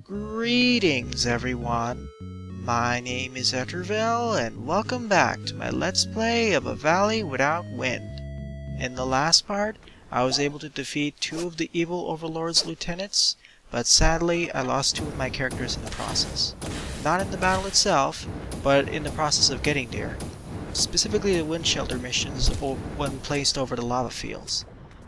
Greetings everyone, my name is Etterville and welcome back to my Let's Play of A Valley Without Wind. In the last part, I was able to defeat two of the evil overlord's lieutenants, but sadly I lost two of my characters in the process. Not in the battle itself, but in the process of getting there. Specifically the wind shelter missions when placed over the lava fields.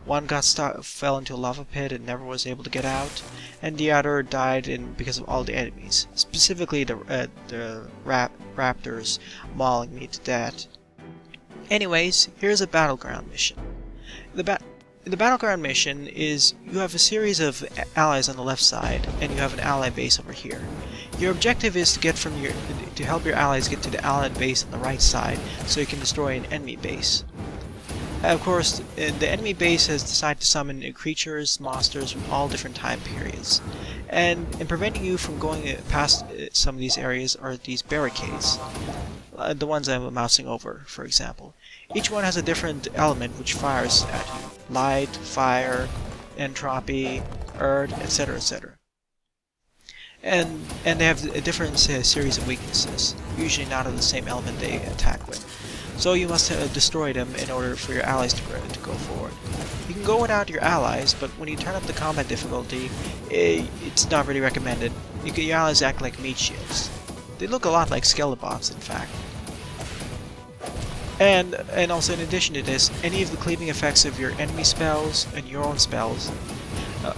One fell into a lava pit and never was able to get out, and the other died because of all the enemies, specifically the raptors mauling me to death. Anyways, here's a battleground mission. The battleground mission is you have a series of allies on the left side, and you have an ally base over here. Your objective is to help your allies get to the allied base on the right side, so you can destroy an enemy base. Of course, the enemy base has decided to summon creatures, monsters from all different time periods. And preventing you from going past some of these areas are these barricades. The ones I'm mousing over, for example. Each one has a different element which fires at you. Light, fire, entropy, earth, etc, etc. And they have a different series of weaknesses, usually not of the same element they attack with. So you must destroy them in order for your allies to go forward. You can go without your allies, but when you turn up the combat difficulty, it's not really recommended. Your allies act like meat shields. They look a lot like Skelebots, in fact. And also in addition to this, any of the cleaving effects of your enemy spells and your own spells,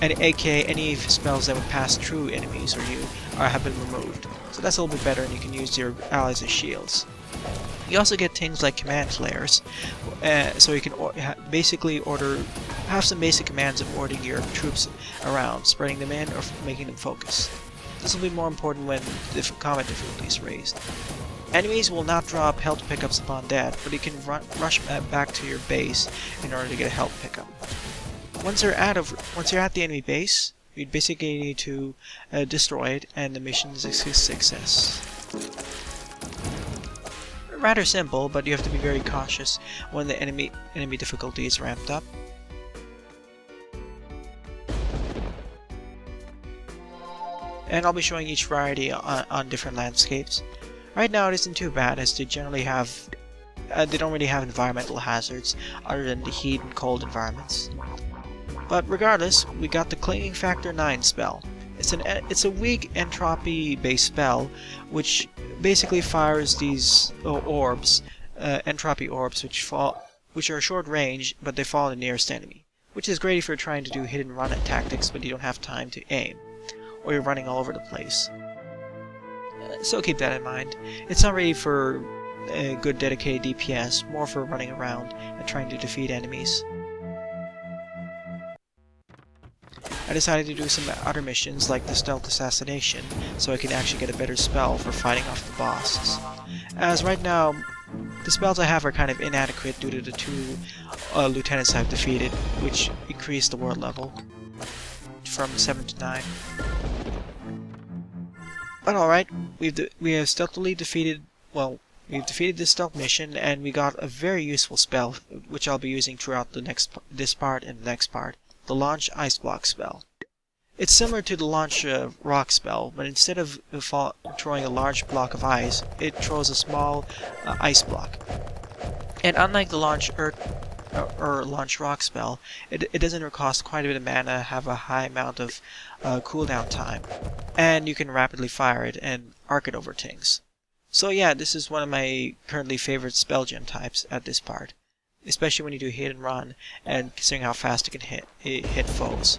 and aka any spells that would pass through enemies or you, have been removed. So that's a little bit better, and you can use your allies as shields. You also get things like command flares, so you can basically have some basic commands of ordering your troops around, spreading them in, or making them focus. This will be more important when the combat difficulty is raised. Enemies will not drop health pickups upon death, but you can rush back to your base in order to get a health pickup. Once you're at the enemy base, you basically need to destroy it, and the mission is a success. Rather simple, but you have to be very cautious when the enemy difficulty is ramped up. And I'll be showing each variety on different landscapes. Right now it isn't too bad, as they generally have they don't really have environmental hazards other than the heat and cold environments. But regardless, we got the Clinging Factor 9 spell. It's a weak entropy based spell which basically fires these orbs, entropy orbs, which are short range, but they fall on the nearest enemy, which is great if you're trying to do hit and run tactics but you don't have time to aim, or you're running all over the place. So keep that in mind. It's not really for a good dedicated DPS, more for running around and trying to defeat enemies. I decided to do some other missions like the Stealth Assassination, so I can actually get a better spell for fighting off the bosses. As right now, the spells I have are kind of inadequate due to the two lieutenants I've defeated, which increased the world level from 7 to 9. But alright, we have stealthily defeated, we've defeated this stealth mission, and we got a very useful spell, which I'll be using throughout this part and the next part. The Launch Ice Block spell. It's similar to the Launch Rock spell, but instead of throwing a large block of ice, it throws a small ice block. And unlike the Launch Earth or Launch Rock spell, it doesn't cost quite a bit of mana, have a high amount of cooldown time, and you can rapidly fire it and arc it over things. So yeah, this is one of my currently favorite spell gem types at this part. Especially when you do hit and run, and considering how fast it can hit foes.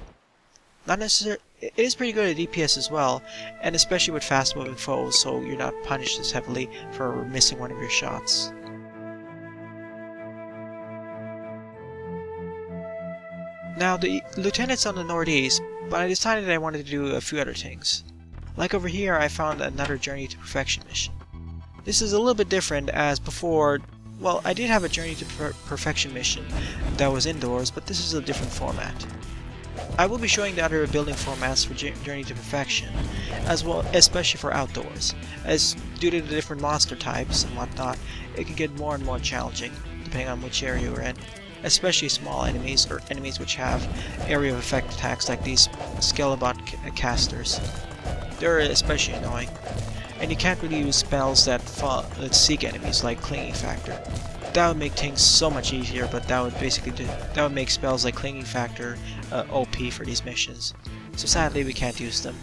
Not necessarily, it is pretty good at DPS as well, and especially with fast moving foes, so you're not punished as heavily for missing one of your shots. Now the lieutenant's on the northeast, but I decided I wanted to do a few other things. Like over here, I found another Journey to Perfection mission. This is a little bit different, as before. Well, I did have a Journey to Perfection mission that was indoors, but this is a different format. I will be showing the other building formats for Journey to Perfection, as well, especially for outdoors, as due to the different monster types and whatnot, it can get more and more challenging, depending on which area you're in. especially small enemies or enemies which have area of effect attacks like these casters. They're especially annoying. And you can't really use spells that seek enemies like Clinging Factor. That would make things so much easier, but that would make spells like Clinging Factor OP for these missions. So sadly we can't use them.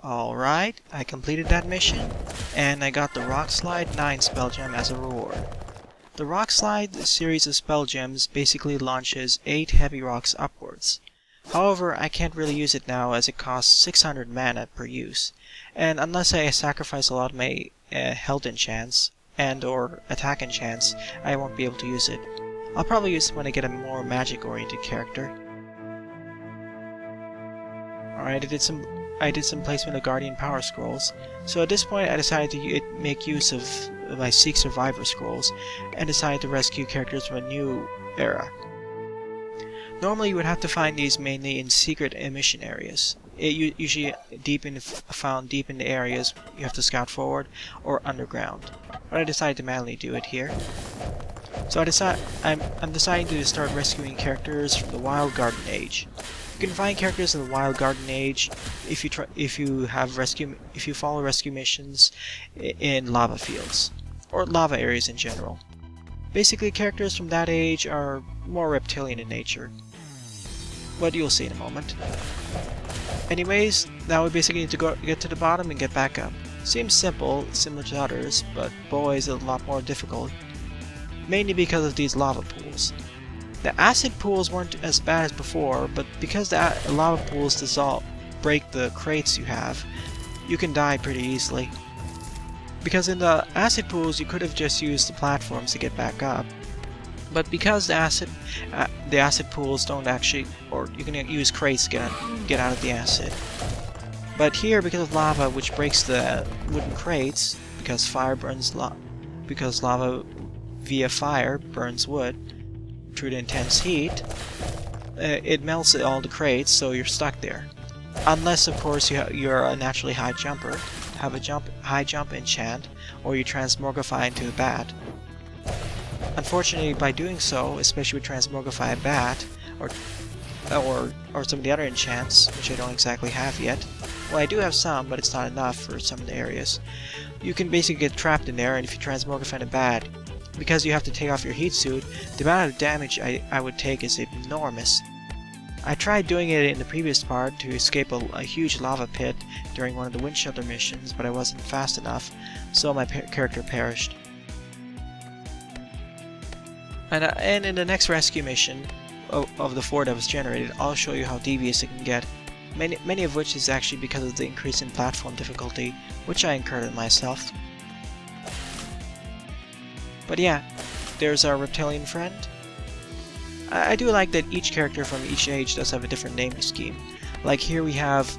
Alright, I completed that mission, and I got the Rock Slide 9 spell gem as a reward. The Rock Slide series of spell gems basically launches 8 heavy rocks upwards. However, I can't really use it now as it costs 600 mana per use, and unless I sacrifice a lot of my health enchants and or attack enchants, I won't be able to use it. I'll probably use it when I get a more magic-oriented character. Alright, I did some placement of Guardian Power Scrolls, so at this point I decided to make use of my Seek Survivor Scrolls, and decided to rescue characters from a new era. Normally you would have to find these mainly in secret emission areas, usually found deep in the areas you have to scout forward, or underground, but I decided to manually do it here. So I'm deciding to start rescuing characters from the Wild Garden Age. You can find characters in the Wild Garden Age if you follow rescue missions in lava fields, or lava areas in general. Basically, characters from that age are more reptilian in nature, but you'll see in a moment. Anyways, now we basically need to get to the bottom and get back up. Seems simple, similar to others, but boy is it a lot more difficult, mainly because of these lava pools. The acid pools weren't as bad as before, but because the lava pools break the crates you have, you can die pretty easily. Because in the acid pools you could have just used the platforms to get back up, but because the acid pools don't actually, or you can use crates to get out of the acid. But here, because of lava, which breaks the wooden crates, because lava via fire burns wood through the intense heat, it melts all the crates, so you're stuck there. Unless, of course, you're a naturally high jumper, have a high jump enchant, or you transmogrify into a bat. Unfortunately, by doing so, especially with transmogrify a bat, or some of the other enchants, which I don't exactly have yet. Well, I do have some, but it's not enough for some of the areas. You can basically get trapped in there, and if you transmogrify a bat, because you have to take off your heat suit, the amount of damage I would take is enormous. I tried doing it in the previous part to escape a huge lava pit during one of the wind shelter missions, but I wasn't fast enough, so my character perished. And in the next rescue mission of the 4 that was generated, I'll show you how devious it can get. Many of which is actually because of the increase in platform difficulty, which I incurred it myself. But yeah, there's our reptilian friend. I do like that each character from each age does have a different naming scheme. Like here we have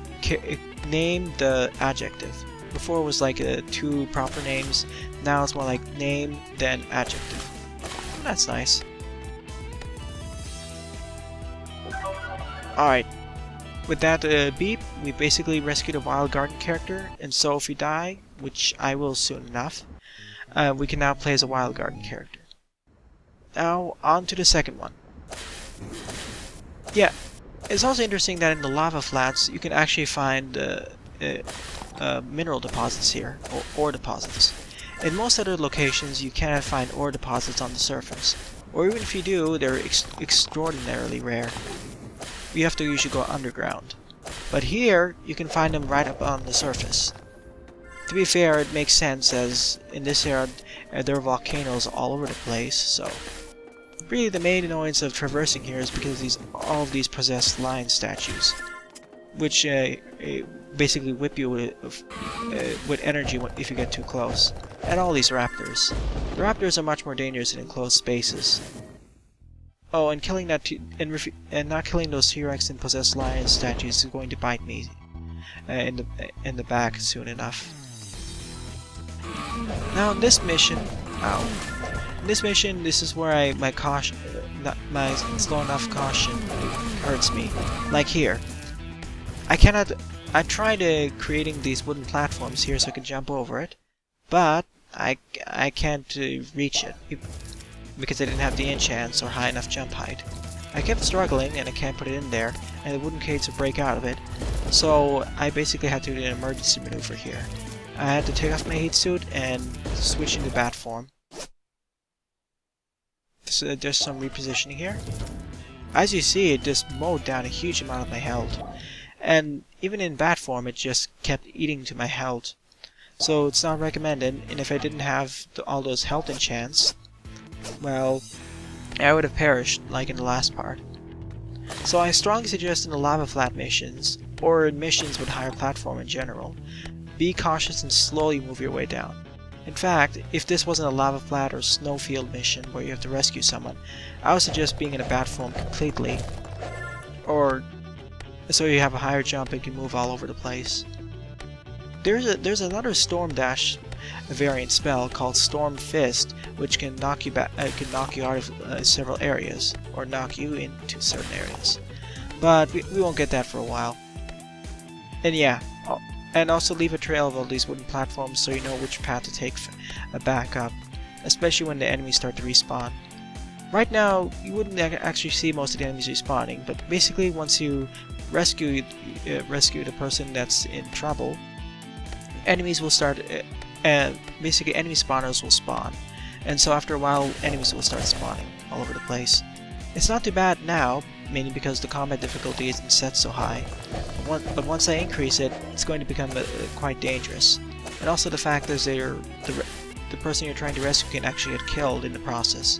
name the adjective. Before it was like 2 proper names, now it's more like name then adjective. That's nice. Alright, with that beep, we basically rescued a wild garden character, and so if we die, which I will soon enough, we can now play as a wild garden character. Now, on to the second one. Yeah, it's also interesting that in the lava flats, you can actually find mineral deposits here, or ore deposits. In most other locations, you cannot find ore deposits on the surface, or even if you do, they're extraordinarily rare. You have to usually go underground. But here, you can find them right up on the surface. To be fair, it makes sense, as in this area there are volcanoes all over the place, so... Really, the main annoyance of traversing here is because all of these possessed lion statues, which basically whip you with energy if you get too close. And all these raptors. The raptors are much more dangerous in enclosed spaces. Oh, and killing and not killing those T-Rex and possessed lion statues is going to bite me in the back soon enough. Now in this mission, this is where my slow enough caution hurts me. Like here, I tried creating these wooden platforms here so I could jump over it, but I can't reach it because I didn't have the enchants or high enough jump height. I kept struggling and I can't put it in there, and the wooden crates would break out of it, so I basically had to do an emergency maneuver here. I had to take off my heat suit and switch into bat form. So there's some repositioning here. As you see, it just mowed down a huge amount of my health, and even in bat form it just kept eating to my health. So it's not recommended, and if I didn't have all those health enchants, well, I would have perished like in the last part. So I strongly suggest in the lava flat missions, or in missions with higher platform in general, be cautious and slowly move your way down. In fact, if this wasn't a lava flat or snowfield mission where you have to rescue someone, I would suggest being in a bat form completely, or so you have a higher jump and can move all over the place. There's another Storm Dash variant spell called Storm Fist, which can knock you out of several areas, or knock you into certain areas. But we won't get that for a while. And yeah, and also leave a trail of all these wooden platforms so you know which path to take back up, especially when the enemies start to respawn. Right now, you wouldn't actually see most of the enemies respawning, but basically once you rescue the person that's in trouble, enemies will start, basically enemy spawners will spawn, and so after a while enemies will start spawning all over the place. It's not too bad now, mainly because the combat difficulty isn't set so high, but once I increase it, it's going to become quite dangerous, and also the fact that the person you're trying to rescue can actually get killed in the process.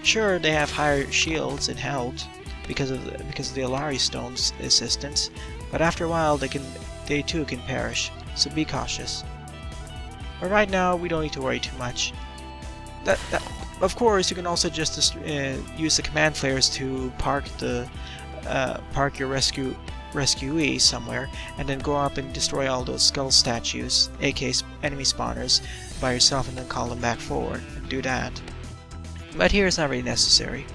Sure, they have higher shields and health because of the Alari Stone's assistance, but after a while they too can perish, so be cautious. But right now, we don't need to worry too much. Of course, you can also just use the command flares to park your rescuee somewhere, and then go up and destroy all those skull statues, aka enemy spawners, by yourself, and then call them back forward, and do that. But here it's not really necessary.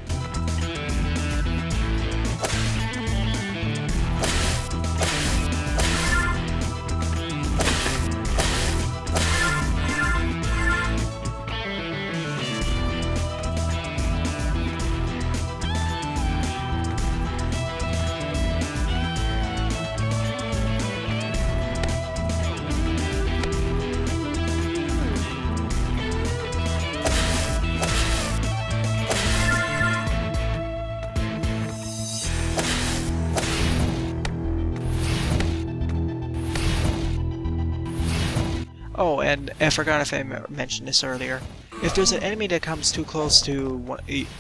Oh, and I forgot if I mentioned this earlier. If there's an enemy that comes too close to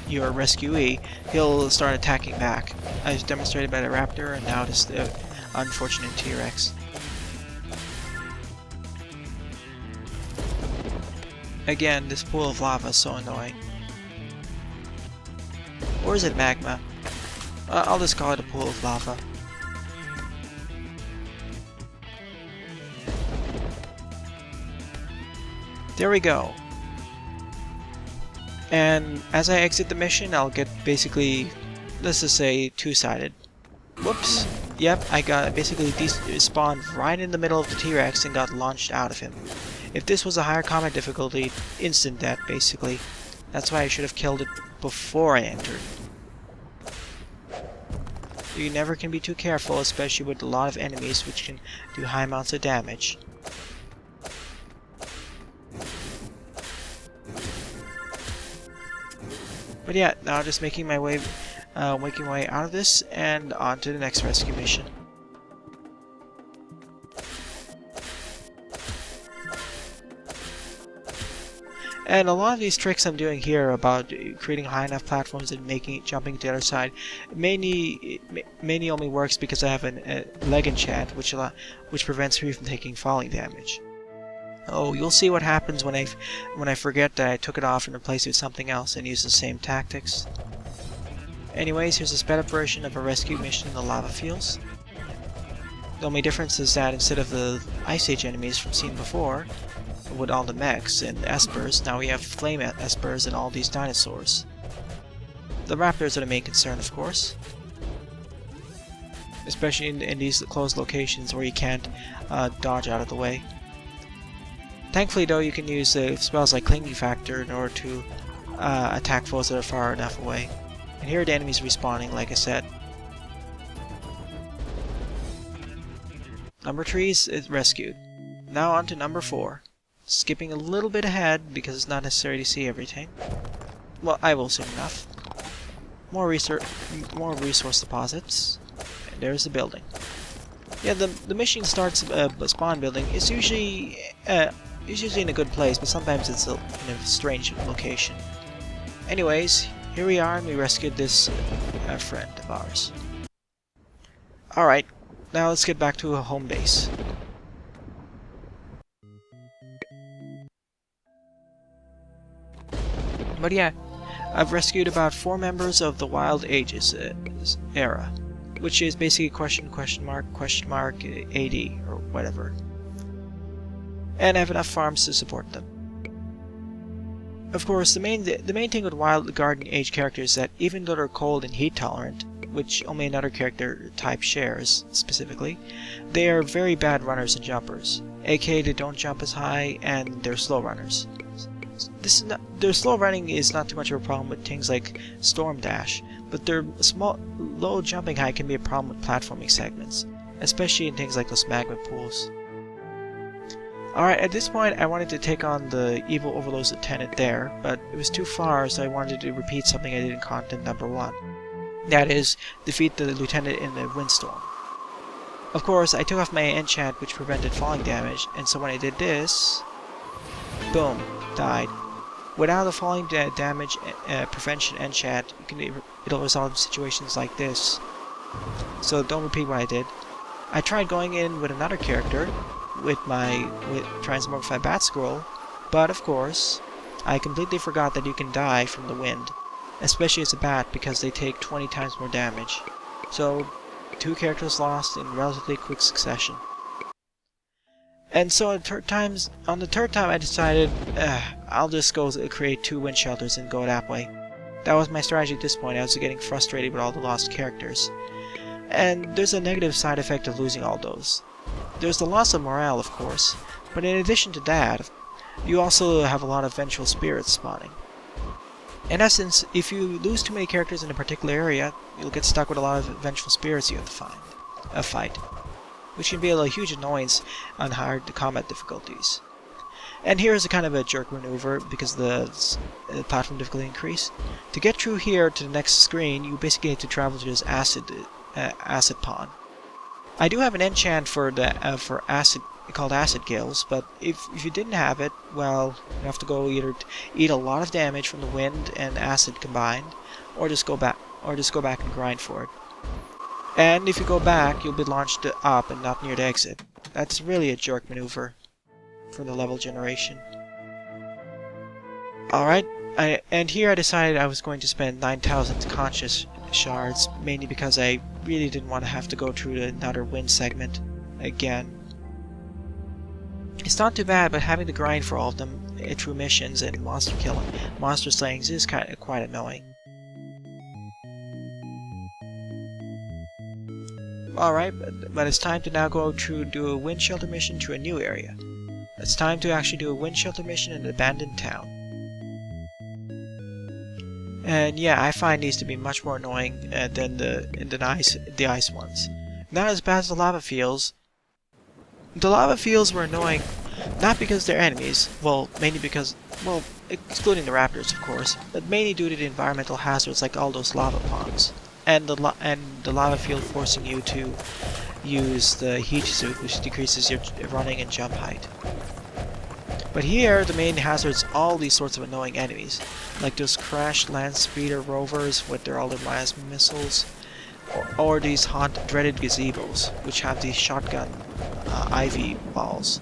your rescuee, he'll start attacking back, as demonstrated by the raptor and now this unfortunate T-Rex. Again, this pool of lava is so annoying. Or is it magma? I'll just call it a pool of lava. There we go. And as I exit the mission, I'll get basically, let's just say, two-sided. Whoops. Yep, I got basically spawned right in the middle of the T-Rex and got launched out of him. If this was a higher combat difficulty, instant death, basically. That's why I should have killed it before I entered. You never can be too careful, especially with a lot of enemies which can do high amounts of damage. But yeah, now just making my way out of this and on to the next rescue mission. And a lot of these tricks I'm doing here about creating high enough platforms and jumping to the other side mainly only works because I have a leg enchant which prevents me from taking falling damage. Oh, you'll see what happens when I forget that I took it off and replaced it with something else and use the same tactics. Anyways, here's a sped up version of a rescue mission in the lava fields. The only difference is that instead of the Ice Age enemies from seen before, with all the mechs and espers, now we have flame espers and all these dinosaurs. The raptors are the main concern, of course. Especially in these closed locations where you can't dodge out of the way. Thankfully though, you can use spells like Clinging Factor in order to attack foes that are far enough away. And here are the enemies respawning, like I said. Number 3 is rescued. Now on to number 4. Skipping a little bit ahead because it's not necessary to see everything. Well, I will soon enough. More resource deposits. And there's the building. Yeah, the mission starts spawn building. It's usually in a good place, but sometimes it's in a strange location. Anyways, here we are, and we rescued this friend of ours. Alright, now let's get back to a home base. But yeah, I've rescued about 4 members of the Wild Ages era, which is basically question mark AD or whatever. And I have enough farms to support them. Of course, the main thing with Wild Garden Age characters is that even though they're cold and heat tolerant, which only another character type shares specifically, they are very bad runners and jumpers, aka they don't jump as high and they're slow runners. Their slow running is not too much of a problem with things like Storm Dash, but their low jumping height can be a problem with platforming segments, especially in things like those magma pools. Alright, at this point I wanted to take on the Evil Overlord's lieutenant there, but it was too far, so I wanted to repeat something I did in content number 1. That is, defeat the lieutenant in the windstorm. Of course, I took off my enchant which prevented falling damage, and so when I did this, boom, died. Without the falling damage prevention enchant, it'll resolve situations like this. So don't repeat what I did. I tried going in with another character, with Transmogrify Bat Scroll, but of course, I completely forgot that you can die from the wind, especially as a bat because they take 20 times more damage. So, 2 characters lost in relatively quick succession. And so on the third time I decided, I'll just go create 2 wind shelters and go that way. That was my strategy at this point. I was getting frustrated with all the lost characters. And there's a negative side effect of losing all those. There's the loss of morale, of course, but in addition to that, you also have a lot of vengeful spirits spawning. In essence, if you lose too many characters in a particular area, you'll get stuck with a lot of vengeful spirits you have to fight, which can be a huge annoyance on hard combat difficulties. And here's a kind of a jerk maneuver because the platform difficulty increase. To get through here to the next screen, you basically have to travel to this acid pond. I do have an enchant for acid called Acid Gills, but if you didn't have it, well, you have to go either eat a lot of damage from the wind and acid combined, or just go back and grind for it. And if you go back, you'll be launched up and not near the exit. That's really a jerk maneuver for the level generation. Alright, and here I decided I was going to spend 9,000 conscious shards, mainly because I really didn't want to have to go through another wind segment again. It's not too bad, but having to grind for all of them through missions and monster slayings is quite annoying. Alright, but it's time to now do a wind shelter mission to a new area. It's time to actually do a wind shelter mission in an abandoned town. And yeah, I find these to be much more annoying than the ice ones. Not as bad as the lava fields. The lava fields were annoying, not because they're enemies, mainly because, excluding the raptors of course, but mainly due to the environmental hazards like all those lava ponds, and the lava field forcing you to use the heat suit, which decreases your running and jump height. But here, the main hazards all these sorts of annoying enemies, like those crashed land speeder rovers with all their miasma missiles, or these dreaded gazebos, which have these shotgun ivy balls,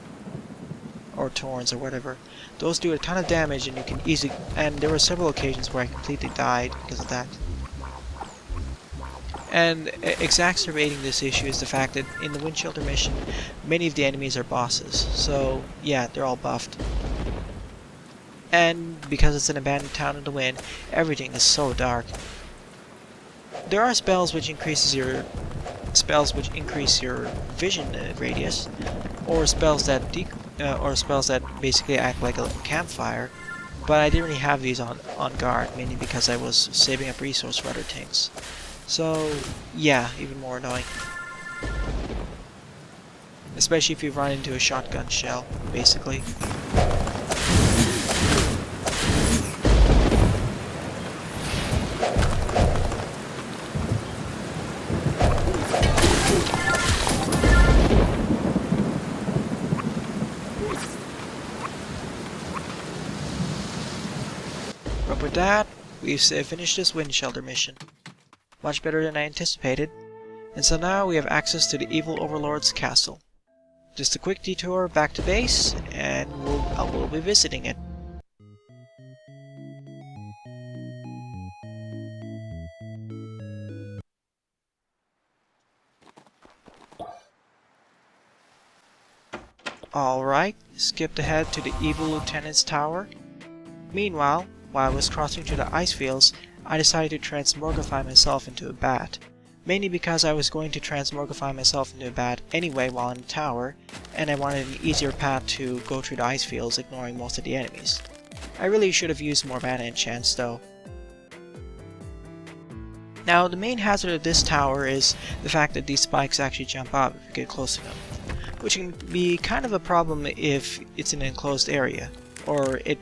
or thorns, or whatever. Those do a ton of damage, and you can easily. And there were several occasions where I completely died because of that. And exacerbating this issue is the fact that in the wind shelter mission, many of the enemies are bosses. So yeah, they're all buffed. And because it's an abandoned town in the wind, everything is so dark. There are spells which increase your vision radius, or spells that basically act like a campfire. But I didn't really have these on guard, mainly because I was saving up resource for other things. So yeah, even more annoying. Especially if you run into a shotgun shell, basically. But with that, we've finished this wind shelter mission. Much better than I anticipated, and so now we have access to the evil overlord's castle. Just a quick detour back to base, and we'll be visiting it. Alright, skipped ahead to the evil lieutenant's tower. Meanwhile, while I was crossing through the ice fields, I decided to transmogrify myself into a bat, mainly because I was going to transmogrify myself into a bat anyway while in the tower, and I wanted an easier path to go through the ice fields ignoring most of the enemies. I really should have used more mana enchants though. Now, the main hazard of this tower is the fact that these spikes actually jump up if you get close to them, which can be kind of a problem if it's in an enclosed area, or it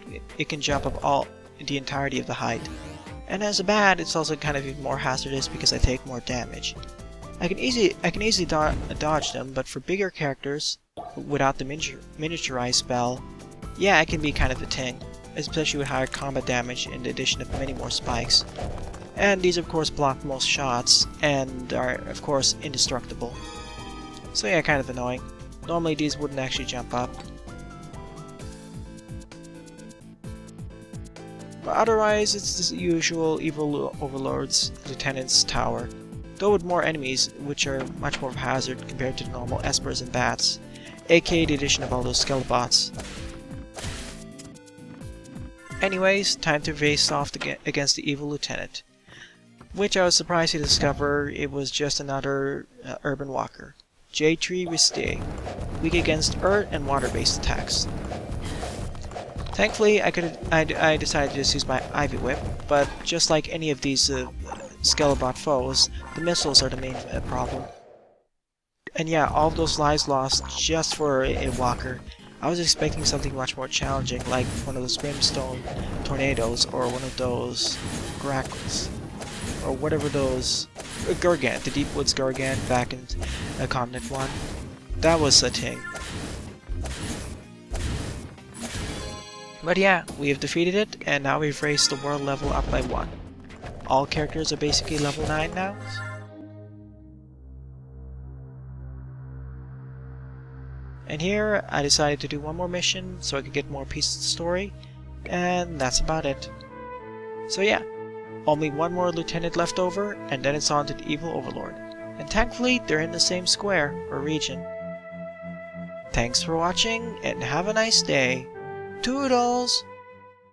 can jump up the entirety of the height. And as a bat, it's also kind of even more hazardous because I take more damage. I can easily dodge them, but for bigger characters without the miniaturize spell, yeah, it can be kind of a thing, especially with higher combat damage in the addition of many more spikes. And these of course block most shots and are of course indestructible. So yeah, kind of annoying. Normally these wouldn't actually jump up. But otherwise, it's the usual evil overlord's lieutenant's tower, though with more enemies, which are much more of a hazard compared to the normal espers and bats, aka the addition of all those skelepots. Anyways, time to face off against the evil lieutenant, which I was surprised to discover it was just another urban walker, J3 Riste, weak against earth and water-based attacks. Thankfully, I decided to just use my Ivy Whip, but just like any of these Skelebot foes, the missiles are the main problem. And yeah, all of those lives lost just for a walker. I was expecting something much more challenging, like one of those brimstone tornadoes, or one of those grackles, or whatever those... Gargant, the Deep Woods Gargant back in Continent 1. That was a thing. But yeah, we have defeated it, and now we've raised the world level up by 1. All characters are basically level 9 now. And here, I decided to do one more mission so I could get more pieces of the story, and that's about it. So yeah, only one more lieutenant left over, and then it's on to the evil overlord. And thankfully, they're in the same square, or region. Thanks for watching, and have a nice day. Toodles!